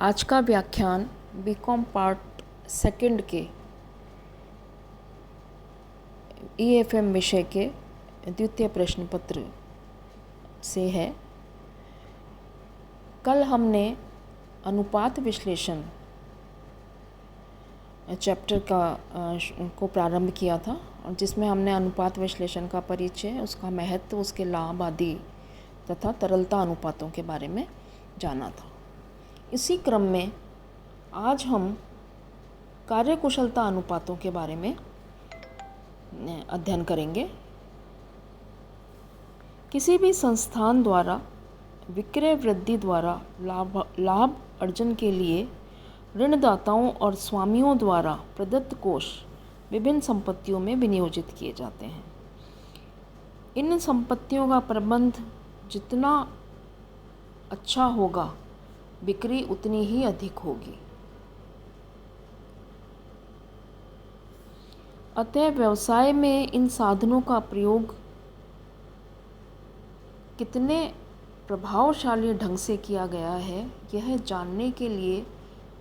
आज का व्याख्यान बीकॉम पार्ट सेकंड के ईएफएम विषय के द्वितीय प्रश्न पत्र से है। कल हमने अनुपात विश्लेषण चैप्टर को प्रारंभ किया था और जिसमें हमने अनुपात विश्लेषण का परिचय, उसका महत्व, उसके लाभ आदि तथा तरलता अनुपातों के बारे में जाना था। इसी क्रम में आज हम कार्यकुशलता अनुपातों के बारे में अध्ययन करेंगे। किसी भी संस्थान द्वारा विक्रय वृद्धि द्वारा लाभ अर्जन के लिए ऋणदाताओं और स्वामियों द्वारा प्रदत्त कोष विभिन्न संपत्तियों में विनियोजित किए जाते हैं। इन संपत्तियों का प्रबंध जितना अच्छा होगा, बिक्री उतनी ही अधिक होगी। अतः व्यवसाय में इन साधनों का प्रयोग कितने प्रभावशाली ढंग से किया गया है, यह जानने के लिए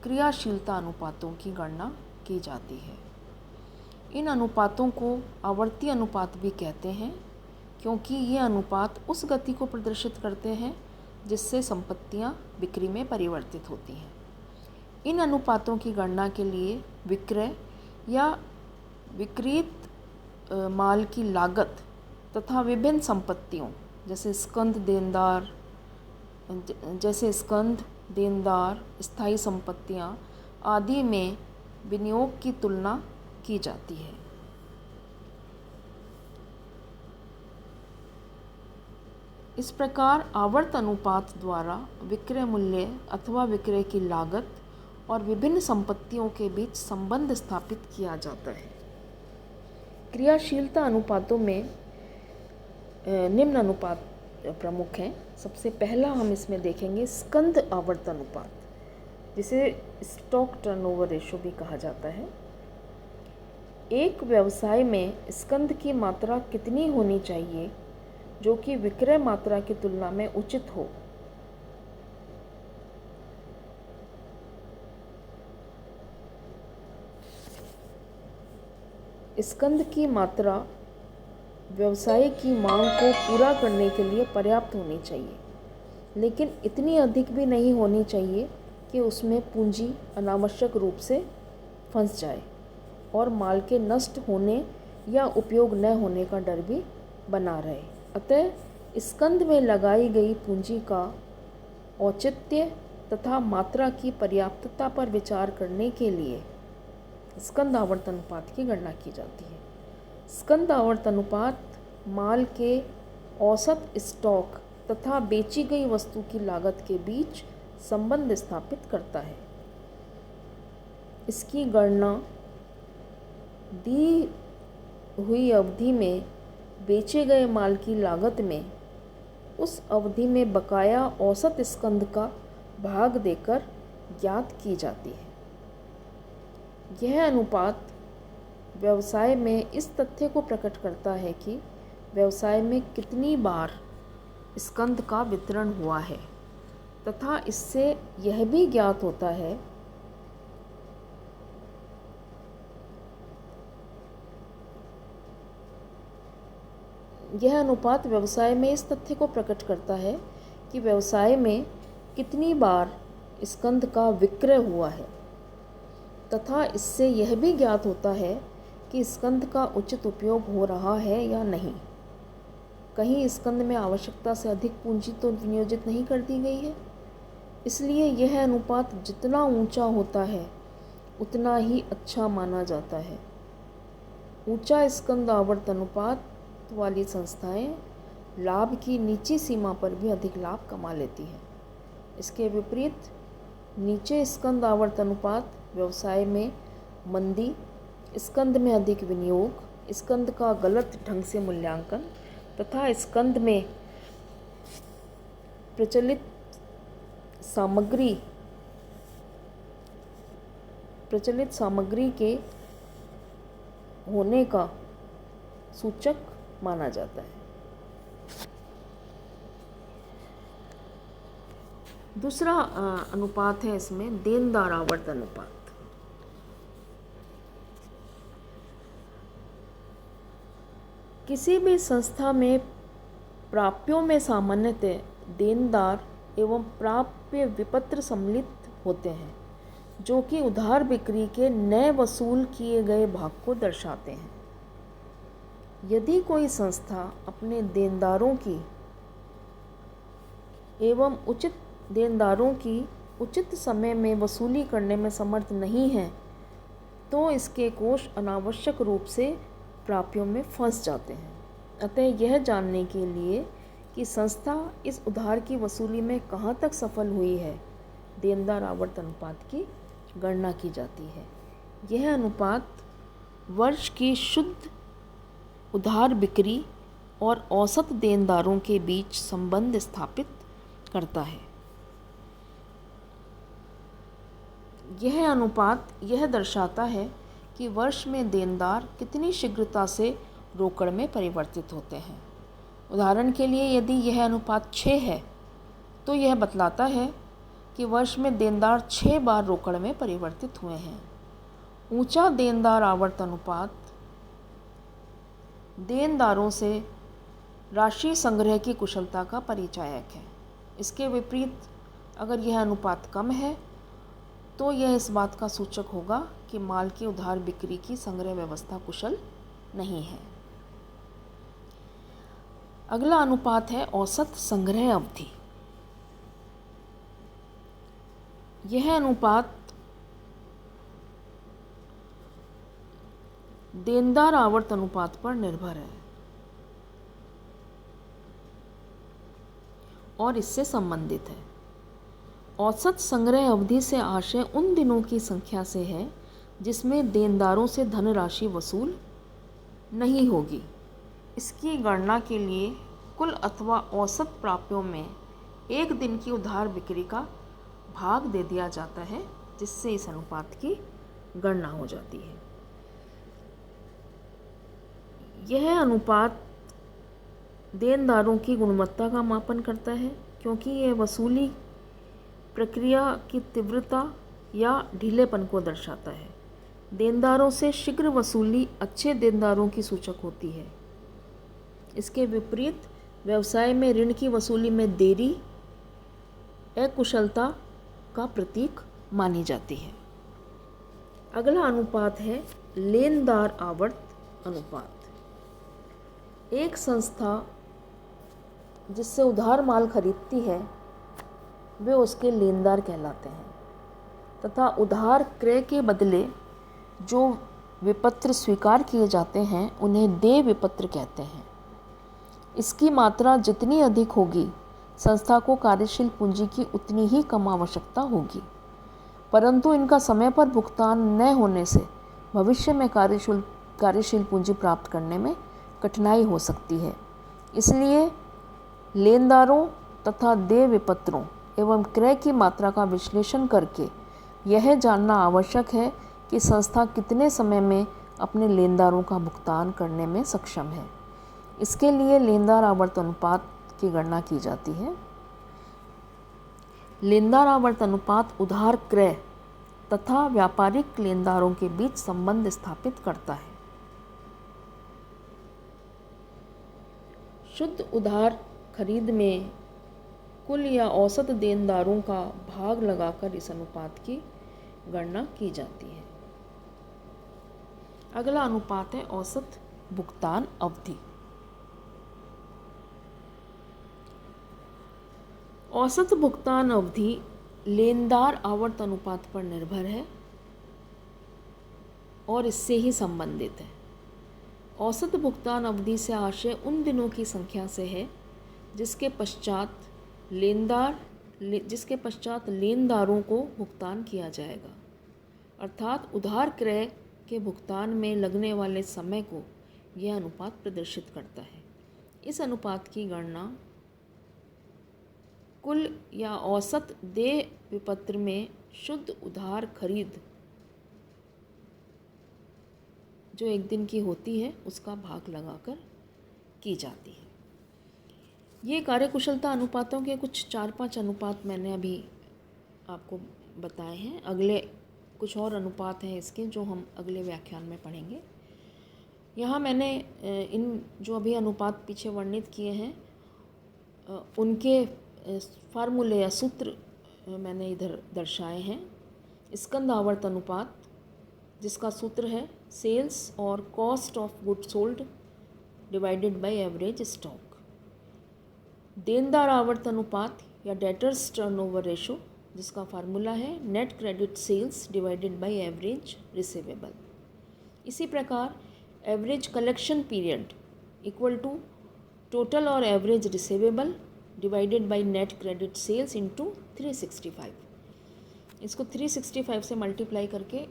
क्रियाशीलता अनुपातों की गणना की जाती है। इन अनुपातों को आवर्ती अनुपात भी कहते हैं, क्योंकि ये अनुपात उस गति को प्रदर्शित करते हैं जिससे संपत्तियां बिक्री में परिवर्तित होती हैं। इन अनुपातों की गणना के लिए विक्रय या विक्रयित माल की लागत तथा विभिन्न संपत्तियों जैसे स्कंध, देनदार, स्थायी संपत्तियां आदि में विनियोग की तुलना की जाती है। इस प्रकार आवर्त अनुपात द्वारा विक्रय मूल्य अथवा विक्रय की लागत और विभिन्न संपत्तियों के बीच संबंध स्थापित किया जाता है। क्रियाशीलता अनुपातों में निम्न अनुपात प्रमुख हैं। सबसे पहला हम इसमें देखेंगे स्कंध आवर्त अनुपात, जिसे स्टॉक टर्नओवर रेशो भी कहा जाता है। एक व्यवसाय में स्कंध की मात्रा कितनी होनी चाहिए जो कि विक्रय मात्रा की तुलना में उचित हो। स्कंध की मात्रा व्यवसाय की मांग को पूरा करने के लिए पर्याप्त होनी चाहिए, लेकिन इतनी अधिक भी नहीं होनी चाहिए कि उसमें पूंजी अनावश्यक रूप से फंस जाए और माल के नष्ट होने या उपयोग न होने का डर भी बना रहे। अतः स्कंध में लगाई गई पूंजी का औचित्य तथा मात्रा की पर्याप्तता पर विचार करने के लिए स्कंध आवर्त अनुपात की गणना की जाती है। स्कंध आवर्त अनुपात माल के औसत स्टॉक तथा बेची गई वस्तु की लागत के बीच संबंध स्थापित करता है। इसकी गणना दी हुई अवधि में बेचे गए माल की लागत में उस अवधि में बकाया औसत स्कंध का भाग देकर ज्ञात की जाती है। यह अनुपात व्यवसाय में इस तथ्य को प्रकट करता है कि व्यवसाय में कितनी बार स्कंध का वितरण हुआ है तथा इससे यह भी ज्ञात होता है यह अनुपात व्यवसाय में इस तथ्य को प्रकट करता है कि व्यवसाय में कितनी बार स्कंध का विक्रय हुआ है तथा इससे यह भी ज्ञात होता है कि स्कंध का उचित उपयोग हो रहा है या नहीं। कहीं स्कंध में आवश्यकता से अधिक पूंजी तो विनियोजित नहीं कर दी गई है। इसलिए यह अनुपात जितना ऊंचा होता है उतना ही अच्छा माना जाता है। ऊंचा स्कंध आवर्त अनुपात वाली संस्थाएं लाभ की नीची सीमा पर भी अधिक लाभ कमा लेती हैं। इसके विपरीत नीचे स्कंध आवर्त अनुपात व्यवसाय में मंदी, स्कंध में अधिक विनियोग, स्कंध का गलत ढंग से मूल्यांकन तथा स्कंध में प्रचलित सामग्री के होने का सूचक माना जाता है। दूसरा अनुपात है इसमें देनदार आवर्त अनुपात। किसी भी संस्था में प्राप्यों में सामान्यतः देनदार एवं प्राप्य विपत्र सम्मिलित होते हैं, जो कि उधार बिक्री के नए वसूल किए गए भाग को दर्शाते हैं। यदि कोई संस्था अपने देनदारों की उचित समय में वसूली करने में समर्थ नहीं है, तो इसके कोष अनावश्यक रूप से प्राप्यों में फंस जाते हैं। अतः यह जानने के लिए कि संस्था इस उधार की वसूली में कहाँ तक सफल हुई है, देनदार आवर्त अनुपात की गणना की जाती है। यह अनुपात वर्ष की शुद्ध उधार बिक्री और औसत देनदारों के बीच संबंध स्थापित करता है। यह अनुपात यह दर्शाता है कि वर्ष में देनदार कितनी शीघ्रता से रोकड़ में परिवर्तित होते हैं। उदाहरण के लिए यदि यह अनुपात 6 है, तो यह बतलाता है कि वर्ष में देनदार 6 बार रोकड़ में परिवर्तित हुए हैं। ऊंचा देनदार आवर्त अनुपात देनदारों से राशि संग्रह की कुशलता का परिचायक है। इसके विपरीत अगर यह अनुपात कम है, तो यह इस बात का सूचक होगा कि माल की उधार बिक्री की संग्रह व्यवस्था कुशल नहीं है। अगला अनुपात है औसत संग्रह अवधि। यह अनुपात देनदार आवर्त अनुपात पर निर्भर है और इससे संबंधित है। औसत संग्रह अवधि से आशय उन दिनों की संख्या से है जिसमें देनदारों से धनराशि वसूल नहीं होगी। इसकी गणना के लिए कुल अथवा औसत प्राप्यों में एक दिन की उधार बिक्री का भाग दे दिया जाता है, जिससे इस अनुपात की गणना हो जाती है। यह अनुपात देनदारों की गुणवत्ता का मापन करता है, क्योंकि यह वसूली प्रक्रिया की तीव्रता या ढीलेपन को दर्शाता है। देनदारों से शीघ्र वसूली अच्छे देनदारों की सूचक होती है। इसके विपरीत व्यवसाय में ऋण की वसूली में देरी अकुशलता का प्रतीक मानी जाती है। अगला अनुपात है लेनदार आवर्त अनुपात। एक संस्था जिससे उधार माल खरीदती है, वे उसके लेनदार कहलाते हैं तथा उधार क्रय के बदले जो विपत्र स्वीकार किए जाते हैं, उन्हें देय विपत्र कहते हैं। इसकी मात्रा जितनी अधिक होगी, संस्था को कार्यशील पूंजी की उतनी ही कम आवश्यकता होगी, परंतु इनका समय पर भुगतान न होने से भविष्य में कार्यशील पूंजी प्राप्त करने में कठिनाई हो सकती है। इसलिए लेनदारों तथा देय विपत्रों एवं क्रय की मात्रा का विश्लेषण करके यह जानना आवश्यक है कि संस्था कितने समय में अपने लेनदारों का भुगतान करने में सक्षम है। इसके लिए लेनदार आवर्त अनुपात की गणना की जाती है। लेनदार आवर्त अनुपात उधार क्रय तथा व्यापारिक लेनदारों के बीच संबंध स्थापित करता है। शुद्ध उधार खरीद में कुल या औसत देनदारों का भाग लगाकर इस अनुपात की गणना की जाती है। अगला अनुपात है औसत भुगतान अवधि। औसत भुगतान अवधि लेनदार आवर्त अनुपात पर निर्भर है और इससे ही संबंधित है। औसत भुगतान अवधि से आशय उन दिनों की संख्या से है जिसके पश्चात लेनदारों को भुगतान किया जाएगा, अर्थात उधार क्रय के भुगतान में लगने वाले समय को यह अनुपात प्रदर्शित करता है। इस अनुपात की गणना कुल या औसत देय विपत्र में शुद्ध उधार खरीद जो एक दिन की होती है, उसका भाग लगाकर की जाती है। ये कार्यकुशलता अनुपातों के कुछ 4-5 अनुपात मैंने अभी आपको बताए हैं। अगले कुछ और अनुपात हैं इसके जो हम अगले व्याख्यान में पढ़ेंगे। यहाँ मैंने इन जो अभी अनुपात पीछे वर्णित किए हैं उनके फार्मूले या सूत्र मैंने इधर दर्शाए हैं। स्कंद आवर्त अनुपात, जिसका सूत्र है सेल्स और cost of good sold divided by average stock. देनदार आवर्त अनुपात या डेटर्स टर्नओवर रेशो, जिसका फार्मूला है net credit sales divided by average receivable. इसी प्रकार average collection period equal to total और average receivable divided by net credit sales into 365। इसको 365 से मल्टीप्लाई करके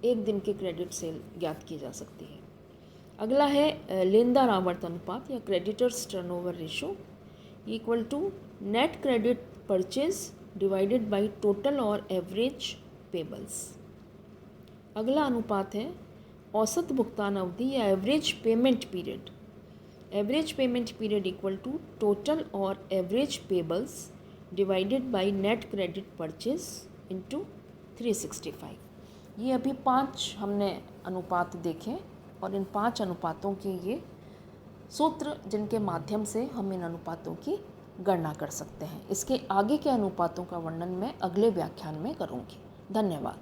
एक दिन के क्रेडिट सेल ज्ञात की जा सकती है। अगला है लेनदार आवर्त अनुपात या creditors turnover ratio equal to net credit purchase divided by total और एवरेज पेबल्स। अगला अनुपात है औसत भुगतान अवधि या average payment period. Average payment period equal to total और average payables divided by net credit purchase into 365। ये अभी 5 हमने अनुपात देखे और इन 5 अनुपातों के ये सूत्र जिनके माध्यम से हम इन अनुपातों की गणना कर सकते हैं। इसके आगे के अनुपातों का वर्णन मैं अगले व्याख्यान में करूँगी। धन्यवाद।